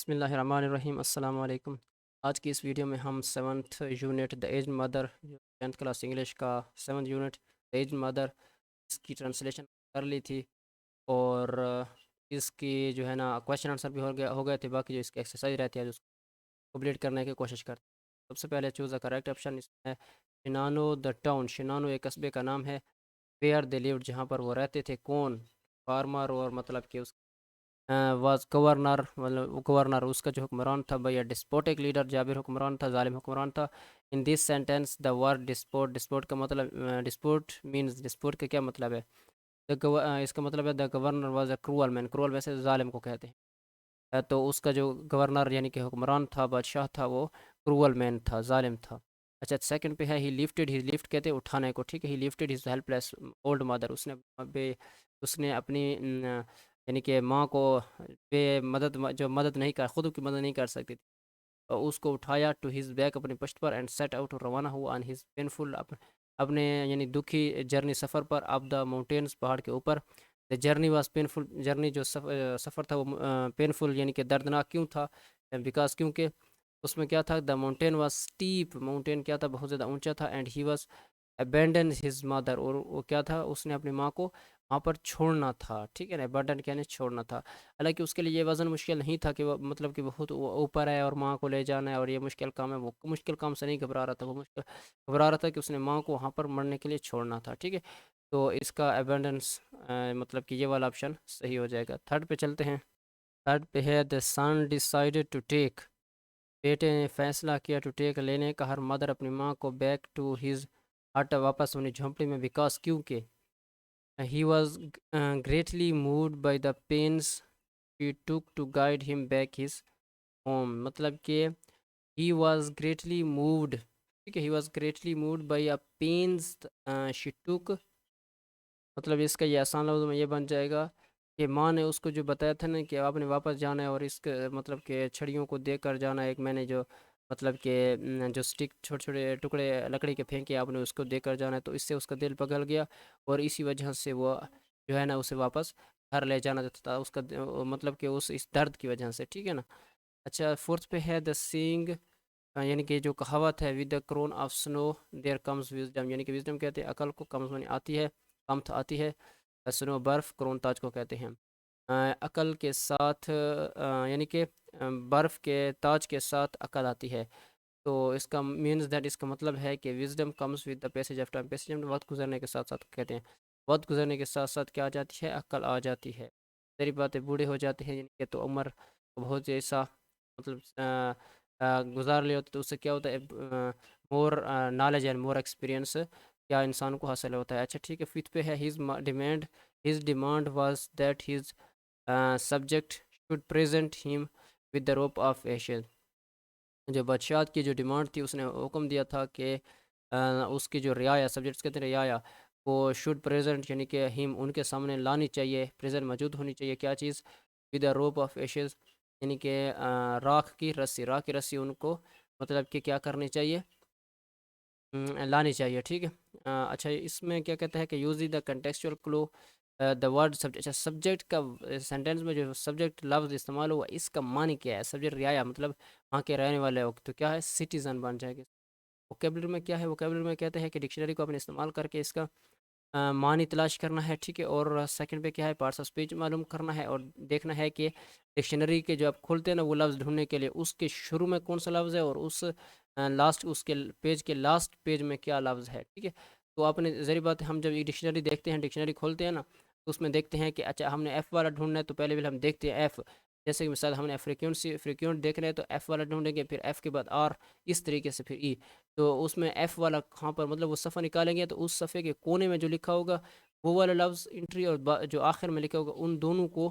بسم اللہ الرحمن الرحیم السلام علیکم۔ آج کی اس ویڈیو میں ہم 7th یونٹ دا ایجڈ مدر، جو 10th کلاس انگلش کا 7th یونٹ دا ایجڈ مدر، اس کی ٹرانسلیشن کر لی تھی، اور اس کی جو ہے نا کویشچن آنسر بھی ہو گئے تھے۔ باقی جو اس کی ایکسرسائز رہتی ہے جو اس کو کمپلیٹ کرنے کی کوشش کرتے ہیں۔ سب سے پہلے چوز دا کریکٹ آپشن اس میں ہے شنانو دا ٹاؤن۔ شنانو ایک قصبے کا نام ہے۔ ویئر دے لیوڈ، جہاں پر وہ رہتے تھے۔ کون؟ فارمر، اور مطلب کہ اس واز گورنر، مطلب گورنر اس کا جو حکمران تھا بھیا ڈسپوٹک لیڈر، جابر حکمران تھا، ظالم حکمران تھا۔ ان دس سینٹینس دا ورڈ ڈسپوٹ، ڈسپوٹ کا مطلب ڈسپوٹ مینز، ڈسپوٹ کا کیا مطلب ہے؟ اس کا مطلب ہے دا گورنر واز اے کرول مین، کرول ویسے ظالم کو کہتے ہیں، تو اس کا جو گورنر یعنی کہ حکمران تھا، بادشاہ تھا، وہ کرول مین تھا، ظالم تھا۔ اچھا سیکنڈ پہ ہے ہی لفٹڈ، ہی لفٹ کہتے ہیں اٹھانے کو، ٹھیک ہے۔ ہی لفٹڈ ہز ہیلپ لیس اولڈ مدر، اس نے اپنی یعنی کہ ماں کو بے مدد، جو مدد نہیں کر، خود کی مدد نہیں کر سکتی تھی، اور اس کو اٹھایا ٹو ہز بیک، اپنی پشت پر، اینڈ سیٹ آؤٹ، روانہ ہوا آن ہز پینفل، اپنے یعنی دکھی جرنی، سفر پر، اپ دا ماؤنٹینس، پہاڑ کے اوپر۔ The journey was painful, journey جو سفر تھا وہ پینفل یعنی کہ دردناک کیوں تھا؟ بیکاز کیونکہ اس میں کیا تھا، the mountain was step, mountain کیا تھا، بہت زیادہ اونچا تھا، and he was abandon his mother, اور وہ کیا تھا، اس نے اپنی ماں کو وہاں پر چھوڑنا تھا، ٹھیک ہے نا، ابینڈن کہنے چھوڑنا تھا۔ حالانکہ اس کے لیے یہ وزن مشکل نہیں تھا کہ وہ مطلب کہ بہت اوپر ہے اور ماں کو لے جانا ہے اور یہ مشکل کام ہے، وہ مشکل کام سے نہیں گھبرا رہا تھا، وہ گھبرا رہا تھا کہ اس نے ماں کو وہاں پر مرنے کے لیے چھوڑنا تھا، ٹھیک ہے۔ تو اس کا ابینڈنس مطلب کہ یہ والا آپشن صحیح ہو جائے گا۔ تھرڈ پہ چلتے ہیں۔ تھرڈ پہ ہے دا سن ڈیسائیڈڈ ٹو ٹیک، بیٹے نے فیصلہ کیا، ٹو ٹیک لینے کا، ہر مدر اپنی ماں کو، بیک ٹو ہز ہٹ، واپس اپنی جھونپڑی میں، بیکاز کیونکہ he was greatly moved by the pains she took to guide him back his home، مطلب کہ he was greatly moved، ٹھیک ہے، he was greatly moved by a pains she took، مطلب اس کا یہ آسان لفظ میں یہ بن جائے گا کہ ماں نے اس کو جو بتایا تھا نا کہ آپ نے واپس جانا ہے، اور اس کے مطلب کہ چھڑیوں کو دے کر جانا ہے، ایک میں نے جو مطلب کہ جو سٹک چھوٹے چھوٹے ٹکڑے لکڑی کے پھینکے آپ نے اس کو دے کر جانا ہے، تو اس سے اس کا دل پگھل گیا، اور اسی وجہ سے وہ جو ہے نا اسے واپس گھر لے جانا تھا، اس کا مطلب کہ اس درد کی وجہ سے، ٹھیک ہے نا۔ اچھا فورتھ پہ ہے دا سینگ، یعنی کہ جو کہاوت ہے، ود دا کرون آف سنو دیر کمز وزڈم، یعنی کہ وزڈم کہتے ہیں عقل کو، کمز یعنی آتی ہے، کمت آتی ہے، سنو برف، کرون تاج کو کہتے ہیں۔ عقل کے ساتھ یعنی کہ برف کے تاج کے ساتھ عقل آتی ہے، تو اس کا مینز دیٹ، اس کا مطلب ہے کہ wisdom comes with the passage of time, passage وقت گزرنے کے ساتھ ساتھ کہتے ہیں، وقت گزرنے کے ساتھ ساتھ کیا آ جاتی ہے، عقل آ جاتی ہے۔ ظاہری باتیں بوڑھے ہو جاتے ہیں یعنی کہ تو عمر بہت ایسا مطلب گزار لے ہوتے، تو اس سے کیا ہوتا ہے، more knowledge and more experience کیا انسان کو حاصل ہوتا ہے۔ اچھا ٹھیک ہے، ففتھ پہ ہے his demand was that his subject should present him with the روپ آف ایشز، جو بادشاہت کی جو ڈیمانڈ تھی، اس نے حکم دیا تھا کہ اس کی جو رعایا، سبجیکٹس کہتے ہیں رعایا، وہ شوڈ پریزنٹ یعنی کہ ہم ان کے سامنے لانی چاہیے، پریزنٹ موجود ہونی چاہیے، کیا چیز، ود دا روپ آف ایشز، یعنی کہ راکھ کی رسی، راکھ کی رسی ان کو مطلب کہ کیا کرنی چاہیے، لانی چاہیے، ٹھیک ہے۔ اچھا اس میں کیا کہتا ہے کہ یوزی دا کنٹیکسچوئل کلو دا ورڈ سبجیکٹ، اچھا سبجیکٹ کا سینٹینس میں جو سبجیکٹ لفظ استعمال ہوا، اس کا معنی کیا ہے، سبجیکٹ رعایا مطلب وہاں کے رہنے والے ہو، تو کیا ہے، سٹیزن بن جائے گا۔ ووکیبلری میں کیا ہے، ووکیبلری میں کہتے ہیں کہ ڈکشنری کو اپنے استعمال کر کے اس کا معنی تلاش کرنا ہے، ٹھیک ہے۔ اور سیکنڈ پہ کیا ہے، پارٹس آف اسپیچ معلوم کرنا ہے، اور دیکھنا ہے کہ ڈکشنری کے جو آپ کھولتے ہیں نا وہ لفظ ڈھونڈنے کے لیے، اس کے شروع میں کون سا لفظ ہے، اور اس لاسٹ اس کے پیج کے لاسٹ پیج میں کیا لفظ ہے، ٹھیک ہے۔ تو آپ نے ظاہری بات ہے، ہم جب یہ ڈکشنری دیکھتے ہیں، ڈکشنری کھولتے ہیں نا، تو اس میں دیکھتے ہیں کہ اچھا ہم نے ایف والا ڈھونڈنا ہے، تو پہلے بھی ہم دیکھتے ہیں ایف، جیسے کہ مثال ہم نے فریکوینٹ دیکھ رہے ہیں تو ایف والا ڈھونڈیں گے، پھر ایف کے بعد آر، اس طریقے سے پھر ای، تو اس میں ایف والا کہاں پر مطلب وہ صفحہ نکالیں گے، تو اس صفحے کے کونے میں جو لکھا ہوگا وہ والا لفظ انٹری، اور جو آخر میں لکھا ہوگا ان دونوں کو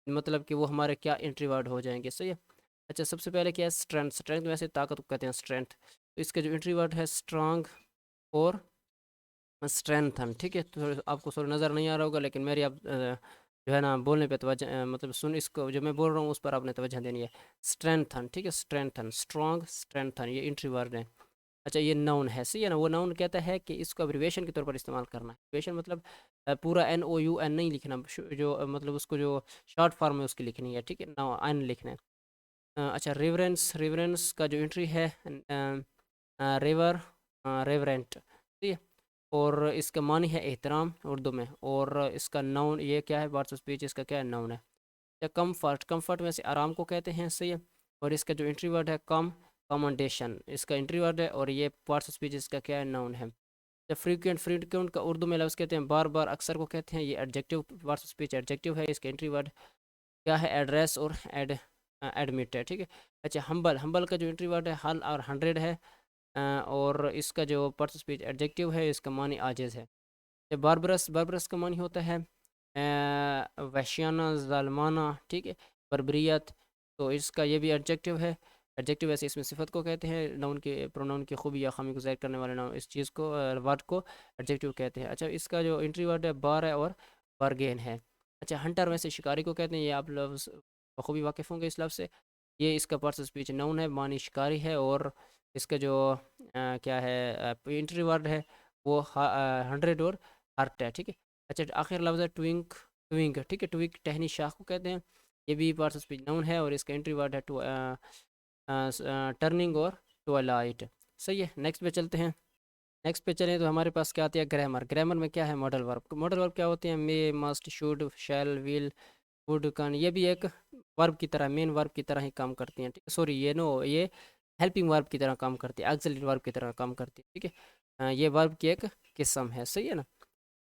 مطلب کہ وہ ہمارے کیا انٹری ورڈ ہو جائیں گے، صحیح ہے۔ اچھا سب سے پہلے کیا ہے، اسٹرینتھ، اسٹرینتھ ویسے طاقت کو کہتے ہیں اسٹرینتھ، تو اس کا جو انٹری ورڈ ہے اسٹرانگ اور اسٹرینتھن، ٹھیک ہے۔ تو آپ کو سوري نظر نہیں آ رہا ہوگا، لیکن میری آپ جو ہے نا بولنے پہ توجہ مطلب سن، اس کو جو میں بول رہا ہوں اس پر آپ نے توجہ دینی ہے، اسٹرینتھن، ٹھیک ہے، اسٹرینتھن، اسٹرانگ، اسٹرینتھن، یہ انٹری ورڈ ہے۔ اچھا یہ ناؤن ہے، صحیح ہے نا، وہ ناؤن کہتا ہے کہ اس کو ابریویشن کے طور پر استعمال کرنا ہے، ابریویشن مطلب پورا NOUN نہیں لکھنا، جو مطلب اس کو جو شارٹ فارم میں اس کی لکھنی ہے، ٹھیک ہے، این لکھنا ہے۔ اچھا ریورنس کا جو انٹری ہے ریور ریورنٹ، ٹھیک ہے، اور اس کا معنی ہے احترام اردو میں، اور اس کا ناؤن یہ کیا ہے، پارٹس آف اسپیچ اس کا کیا ہے، ناؤن ہے۔ کمفرٹ میں سے آرام کو کہتے ہیں، صحیح ہے، اور اس کا جو انٹری ورڈ ہے کمانڈیشن، اس کا انٹری ورڈ ہے، اور یہ پارٹس آف اسپیچ اس کا کیا ہے، ناؤن ہے۔ جب فریکوینٹ کا اردو میں لفظ کہتے ہیں بار بار، اکثر کو کہتے ہیں، یہ adjective, parts of speech adjective ہے، اس کا انٹری ورڈ کیا ہے، ایڈریس اور ایڈمٹ ہے، ٹھیک ہے۔ اچھا ہمبل کا جو انٹری ورڈ ہے ہل اور 100 ہے، اور اس کا جو پارٹس آف اسپیچ ایڈجیکٹو ہے، اس کا معنی عاجز ہے۔ باربرس کا معنی ہوتا ہے وحشیانہ، ظالمانہ، ٹھیک ہے، بربریت، تو اس کا یہ بھی ایڈجیکٹو ہے۔ ایڈجیکٹو ویسے اس میں صفت کو کہتے ہیں، نون کے پروناؤن کی خوبی یا خامی کو ظاہر کرنے والے نام اس چیز کو ورڈ کو ایڈجیکٹو کہتے ہیں۔ اچھا اس کا جو انٹری ورڈ ہے بار ہے اور بارگین ہے۔ اچھا ہنٹر میں سے شکاری کو کہتے ہیں، یہ آپ لفظ بخوبی واقف ہوں گے اس لفظ سے، یہ اس کا پارٹس آف اسپیچ نون ہے، معنی شکاری ہے، اور اس کا جو کیا ہے انٹری ورڈ ہے وہ 100 اور ہرٹ ہے، ٹھیک ہے۔ اچھا آخر لفظ ہے ٹوئنگ، ٹھیک ہے، ٹوئنگ ٹہنی شاخ کو کہتے ہیں، یہ بھی پارٹس آف اسپیچ نون ہے، اور اس کا انٹری ورڈ ہے ٹرننگ اور ٹوائلائٹ، صحیح ہے۔ نیکسٹ پہ چلتے ہیں، نیکسٹ پہ چلیں تو ہمارے پاس کیا آتی ہے، گرامر میں کیا ہے، ماڈل ورب کیا ہوتے ہیں، may, must, should, shall, will, would, can, یہ بھی ایک ورب کی طرح، مین ورب کی طرح ہی کام کرتی ہیں، سوری یہ ہیلپنگ ورب کی طرح کام کرتی ہے، ایگزیلری ورب کی طرح کام کرتی ہے، ٹھیک ہے، یہ ورب کی ایک قسم ہے، صحیح ہے نا۔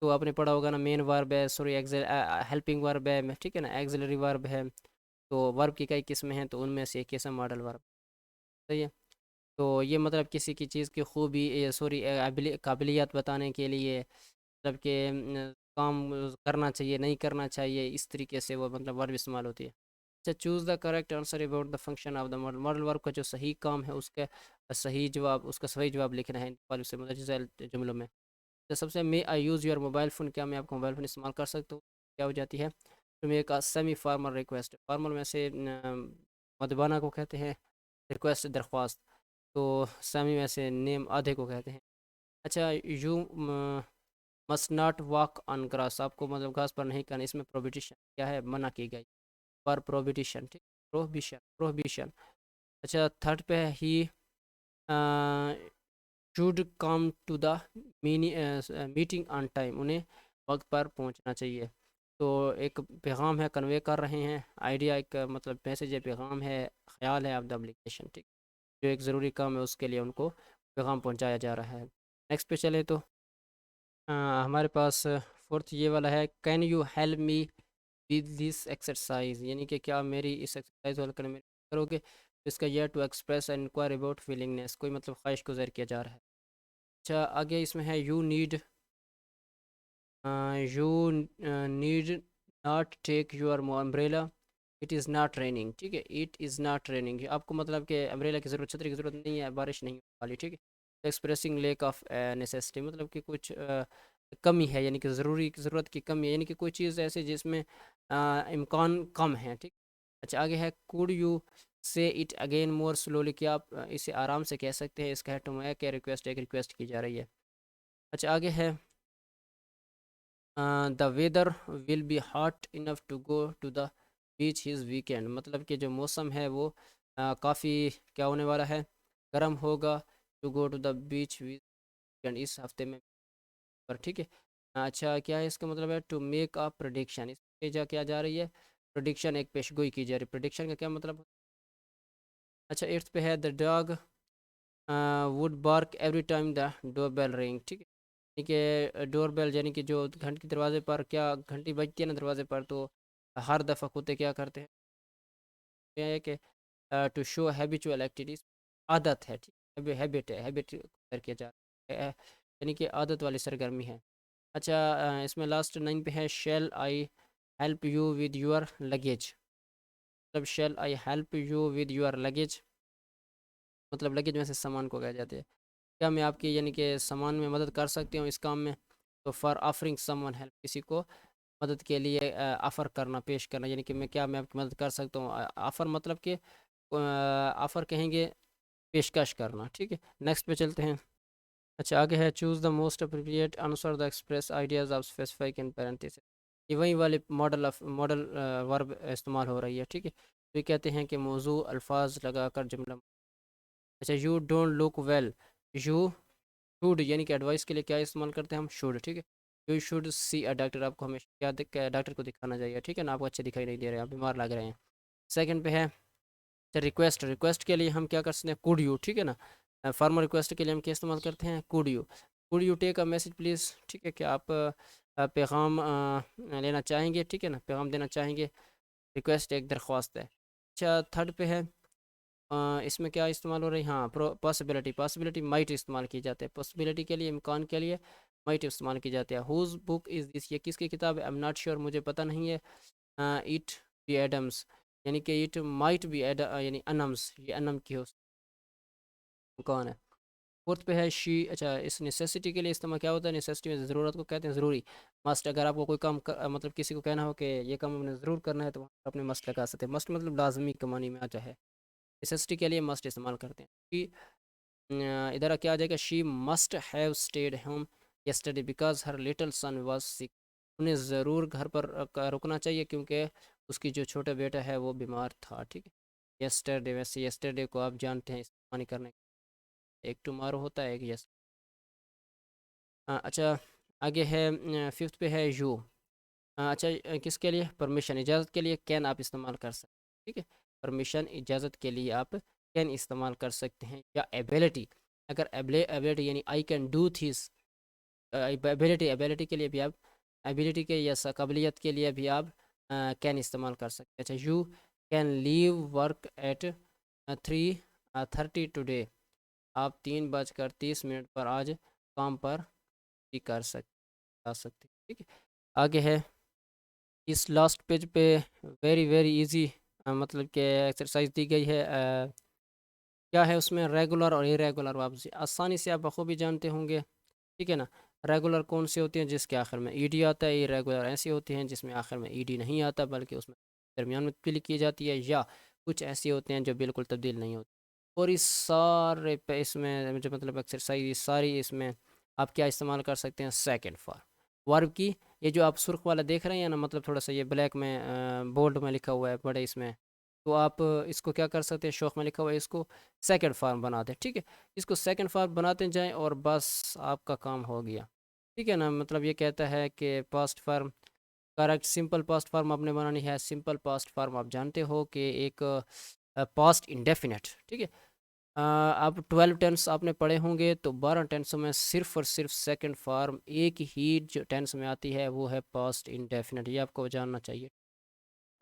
تو آپ نے پڑھا ہوگا نا، مین ورب ہے، سوری ہیلپنگ ورب ہے، ٹھیک ہے نا، ایگزیلری ورب ہے، تو ورب کی کئی قسمیں ہیں، تو ان میں سے ایک قسم ماڈل ورب، صحیح ہے۔ تو یہ مطلب کسی کی چیز کی خوبی، سوری قابلیت بتانے کے لیے، مطلب کہ کام کرنا چاہیے نہیں کرنا چاہیے، اس طریقے سے وہ مطلب ورب استعمال ہوتی ہے۔ اچھا choose the correct answer about the function of the model ورب کا جو صحیح کام ہے، اس کا صحیح جواب لکھنا ہے والو سے مدرجہ ذیل جملوں میں۔ تو سب سے میں آئی یوز یور موبائل فون، کیا میں آپ کا موبائل فون استعمال کر سکتا ہوں، کیا ہو جاتی ہے، تو میں ایک سیمی فارمل ریکویسٹ، فارمل میں سے مدبانہ کو کہتے ہیں ریکویسٹ، درخواست، تو سیمی میں سے نیم آدھے کو کہتے ہیں۔ اچھا you must not walk on grass, آپ کو مطلب گھاس پر نہیں کرنا، اس میں پروبیٹیشن کیا ہے، منع کی گئی، پر پروبیٹیشن، ٹھیک، پروہیبیشن۔ اچھا تھرڈ پہ ہے he should come to the meeting on time, انہیں وقت پر پہنچنا چاہیے، تو ایک پیغام ہے، کنوے کر رہے ہیں، آئیڈیا ایک مطلب میسیج ہے، پیغام ہے، خیال ہے آف دا اپلیکیشن، ٹھیک، جو ایک ضروری کام ہے اس کے لیے ان کو پیغام پہنچایا جا رہا ہے۔ نیکسٹ پہ چلے تو ہمارے پاس فورتھ یہ والا ہے، can you help me with this exercise, یعنی کہ کیا میری اس ایکسرسائز کو حل کرنے میں کرو گے، اس کا یہ to express and enquire about feelingness, کوئی مطلب خواہش کو ظاہر کیا جا رہا ہے۔ اچھا آگے اس میں ہے you need not take your umbrella, it is not raining, ٹھیک ہے، اٹ از ناٹ ریننگ، آپ کو مطلب کہ امبریلا کی ضرورت، چھتری کی ضرورت نہیں ہے، بارش نہیں والی، ٹھیک ہے۔ ایکسپریسنگ لیک آف نیسیسٹی، مطلب کہ کچھ کمی ہے، یعنی کہ ضرورت کی کمی ہے، یعنی کہ کوئی چیز ایسے جس میں امکان کم ہے، ٹھیک۔ اچھا آگے ہے کوڈ یو سے اٹ اگین مور سلولی، کیا آپ اسے آرام سے کہہ سکتے ہیں، اس کا ہے ٹو میک اے ریکویسٹ، ایک ریکویسٹ کی جا رہی ہے۔ اچھا آگے ہے the weather will be hot enough to go to the beach his weekend, مطلب کہ جو موسم ہے وہ کافی کیا ہونے والا ہے، گرم ہوگا، to go to the beach weekend, اس ہفتے میں پر، ٹھیک ہے۔ اچھا کیا ہے اس کا مطلب ہے، ٹو میک اے پریڈکشن، اس پہ کیا جا رہی ہے، پریڈکشن، ایک پیش گوئی کی جا رہی ہے، پریڈکشن کا کیا مطلب۔ اچھا ایٹھ پہ ہے دا ڈاگ وڈ بارک ایوری ٹائم دا ڈور بیل رنگ، ٹھیک ہے، یعنی کہ ڈور بیل یعنی کہ جو گھنٹی دروازے پر کیا گھنٹی بجتی ہے نا دروازے پر، تو ہر دفعہ کتے کیا کرتے ہیں، یہ ہے کہ ٹو شو ہیبیچول ایکٹیویٹیز، عادت ہے، ٹھیک، ہیبٹ کر کے جا رہا ہے، یعنی کہ عادت والی سرگرمی ہے۔ اچھا اس میں لاسٹ 9 پہ ہے shall I help you with your luggage, مطلب shall I help you with your luggage, مطلب لگیج میں سے سامان کو کہا جاتے ہیں، کیا میں آپ کی یعنی کہ سامان میں مدد کر سکتی ہوں اس کام میں، تو for offering some one help, کسی کو مدد کے لیے آفر کرنا، پیش کرنا، یعنی کہ میں آپ کی مدد کر سکتا ہوں، آفر مطلب کہ آفر کہیں گے پیشکش کرنا، ٹھیک ہے۔ نیکسٹ پہ چلتے ہیں۔ اچھا آگے ہے choose the most appropriate answer the express ideas of specific in parents, یہ وہی والے ماڈل ورب استعمال ہو رہی ہے، ٹھیک ہے۔ یہ کہتے ہیں کہ موضوع الفاظ لگا کر جملہ. اچھا you don't look well, you should یعنی کہ ایڈوائس کے لیے کیا استعمال کرتے ہیں ہم؟ شوڈ. ٹھیک ہے. You should see a doctor, آپ کو ہمیشہ کیا ڈاکٹر کو دکھانا چاہیے. ٹھیک ہے نا، آپ کو اچھے دکھائی نہیں دے رہے ہیں، آپ بیمار لگ رہے ہیں. سیکنڈ پہ ہے ریکویسٹ. ریکویسٹ کے لیے ہم کیا کر سکتے ہیں؟ Could you. ٹھیک ہے نا، فارمل ریکویسٹ کے لیے ہم کیا استعمال کرتے ہیں؟ Could you. Could you take a message please. ٹھیک ہے کہ آپ پیغام لینا چاہیں گے. ٹھیک ہے نا، پیغام دینا چاہیں گے. ریکویسٹ ایک درخواست ہے. اچھا تھرڈ پہ ہے اس میں کیا استعمال ہو رہی؟ ہاں پاسبلٹی. پاسبلٹی مائٹ استعمال کی جاتے ہیں. پاسبلٹی کے لیے، امکان کے لیے مائٹ استعمال کی جاتے ہیں. ہوز بک از دس، یہ کس کی کتاب ہے؟ ایم ناٹ شیور، مجھے پتہ نہیں ہے. ایٹ بی ایڈمس یعنی کہ اٹ مائٹ بی یعنی انمس، یہ انم کی ہو کون ہے. فورتھ پہ ہے شی. اچھا اس نیسیسٹی کے لیے استعمال کیا ہوتا ہے؟ نیسیسٹی میں ضرورت کو کہتے ہیں، ضروری. مسٹ، اگر آپ کو کوئی کام مطلب کسی کو کہنا ہو کہ یہ کام ہم نے ضرور کرنا ہے تو وہاں پر اپنے مسٹ لگا سکتے ہیں. مسٹ مطلب لازمی کے معنی میں آتا ہے. نیسیسٹی کے لیے مسٹ استعمال کرتے ہیں. ادھر کیا آ جائے گا؟ She must have stayed home yesterday because her little son was sick. انہیں ضرور گھر پر رکنا چاہیے کیونکہ اس کی جو چھوٹا بیٹا ہے وہ بیمار تھا. ٹھیک ہے. یسٹرڈے، ویسے یسٹرڈے کو آپ جانتے ہیں استعمال کرنے، ایک ٹمارو ہوتا ہے، ایک یس. اچھا آگے ہے ففتھ پہ ہے یو. اچھا کس کے لیے؟ پرمیشن، اجازت کے لیے کین آپ استعمال کر سکتے ہیں. ٹھیک ہے، پرمیشن اجازت کے لیے آپ کین استعمال کر سکتے ہیں. یا ایبیلٹی، اگر ایبیلٹی یعنی I can do this, ability کے لیے بھی آپ، ایبیلٹی کے یا قابلیت کے لیے بھی آپ کین استعمال کر سکتے ہیں. اچھا you can leave work at 3:30 today, آپ 3:30 پر آج کام پر بھی آ سکتے. ٹھیک ہے. آگے ہے اس لاسٹ پیج پہ ویری ویری ایزی مطلب کہ ایکسرسائز دی گئی ہے. کیا ہے اس میں؟ ریگولر اور ایریگولر واپسی. آسانی سے آپ بخوبی جانتے ہوں گے. ٹھیک ہے نا. ریگولر کون سی ہوتی ہیں؟ جس کے آخر میں ای ڈی آتا ہے. ایریگولر ایسی ہوتی ہیں جس میں آخر میں ای ڈی نہیں آتا بلکہ اس میں درمیان میں تبدیلی کی جاتی ہے. یا کچھ ایسی ہوتے ہیں جو بالکل تبدیل نہیں ہوتی. اور اس سارے پہ اس میں جو مطلب ایکسرسائز ساری اس میں آپ کیا استعمال کر سکتے ہیں؟ سیکنڈ فارم ورب کی. یہ جو آپ سرخ والا دیکھ رہے ہیں نا، مطلب تھوڑا سا یہ بلیک میں بولڈ میں لکھا ہوا ہے بڑے اس میں، تو آپ اس کو کیا کر سکتے ہیں؟ شوق میں لکھا ہوا ہے، اس کو سیکنڈ فارم بنا دیں. ٹھیک ہے، اس کو سیکنڈ فارم بناتے جائیں اور بس آپ کا کام ہو گیا. ٹھیک ہے نا. مطلب یہ کہتا ہے کہ past form correct. Simple past form آپ نے بنانی ہے. سمپل پاسٹ فارم آپ جانتے ہو کہ ایک پاسٹ انڈیفینٹ. ٹھیک ہے. آپ 12 ٹینس آپ نے پڑھے ہوں گے، تو 12 ٹینسوں میں صرف اور صرف سیکنڈ فارم ایک ہی جو ٹینس میں آتی ہے وہ ہے پاسٹ انڈیفینٹ. یہ آپ کو جاننا چاہیے.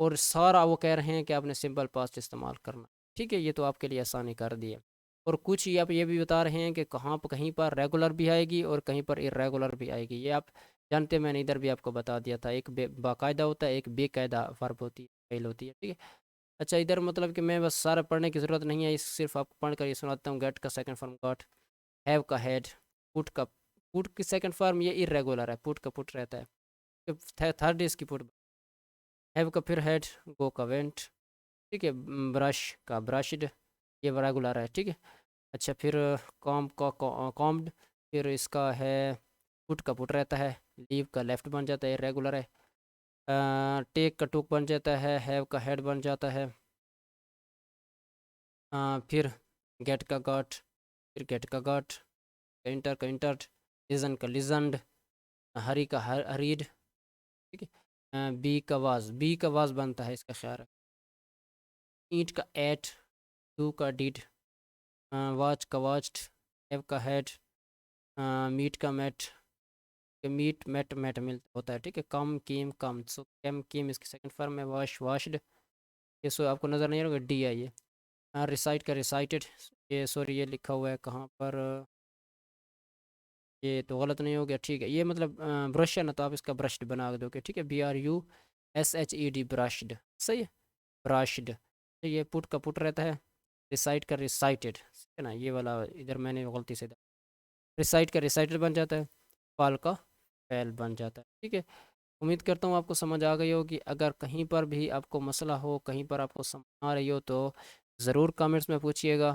اور سارا وہ کہہ رہے ہیں کہ آپ نے سمپل پاسٹ استعمال کرنا. ٹھیک ہے، یہ تو آپ کے لیے آسانی کر دی ہے. اور کچھ ہی آپ یہ بھی بتا رہے ہیں کہ کہیں پر ریگولر بھی آئے گی اور کہیں پر ارریگولر بھی آئے گی. یہ آپ جانتے ہیں، میں نے ادھر بھی آپ کو بتا دیا تھا. ایک باقاعدہ ہوتا ہے، ایک بے قاعدہ ورب ہوتی ہے، فعل ہوتی ہے. ٹھیک ہے. اچھا ادھر مطلب کہ میں بس سارا پڑھنے کی ضرورت نہیں ہے، صرف آپ کو پڑھ کر یہ سناتا ہوں. گیٹ کا سیکنڈ فارم گاٹ. ہیو کا ہیڈ. پٹ کی سیکنڈ فارم یہ ارریگولر ہے، پٹ کا پٹ رہتا ہے. تھرڈ اس کی پٹ. ہیو کا پھر ہیڈ. گو کا وینٹ. ٹھیک ہے. برش کا برشڈ، یہ ریگولر ہے. ٹھیک ہے. اچھا پھر کام کا کامڈ، پھر اس کا ہے پٹ کا پٹ رہتا ہے. لیو کا لیفٹ بن جاتا ہے، ریگولر ہے. ٹیک کا ٹوک بن جاتا ہے. ہیو کا ہیڈ بن جاتا ہے. پھر گیٹ کا گاٹ، پھر گیٹ کا گاٹ. انٹر کا انٹرڈ. لیزن کا لیزنڈ. ہری کا ہریڈ. ٹھیک ہے. بی کا واز، بی کا واز بنتا ہے، اس کا خیال ہے. اینٹ کا ایٹ. ڈو کا ڈیڈ. واچ کا واچڈ. ہیو کا ہیڈ. میٹ کا میٹ. میٹ میٹ میٹ ملتا ہوتا ہے. ٹھیک ہے. کم کیم کم. سو کیم کیم اس کی سیکنڈ فارم ہے. Wash washed. یہ سو آپ کو نظر نہیں ہوگا، ڈی ہے یہ. ریسائٹ کا ریسائٹڈ. یہ سوری یہ لکھا ہوا ہے کہاں پر، یہ تو غلط نہیں ہو گیا. ٹھیک ہے. یہ مطلب برش ہے نا، تو آپ اس کا برشڈ بنا دو گے. ٹھیک ہے. BRUSHED برشڈ. صحیح ہے. براشڈ. یہ پٹ کا پٹ رہتا ہے. ریسائٹ کا ریسائٹڈ ہے نا، یہ والا ادھر میں نے غلطی سے ریسائٹ کا ریسائٹڈ بن جاتا ہے. فال کا فیل بن جاتا ہے. ٹھیک ہے. امید کرتا ہوں آپ کو سمجھ آ گئی ہوگی. اگر کہیں پر بھی آپ کو مسئلہ ہو، کہیں پر آپ کو سمجھ آ رہی ہو، تو ضرور کامنٹس میں پوچھیے گا.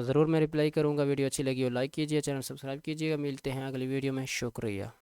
ضرور میں رپلائی کروں گا. ویڈیو اچھی لگی ہو لائک کیجیے، چینل سبسکرائب کیجیے گا. ملتے ہیں اگلی ویڈیو میں. شکریہ.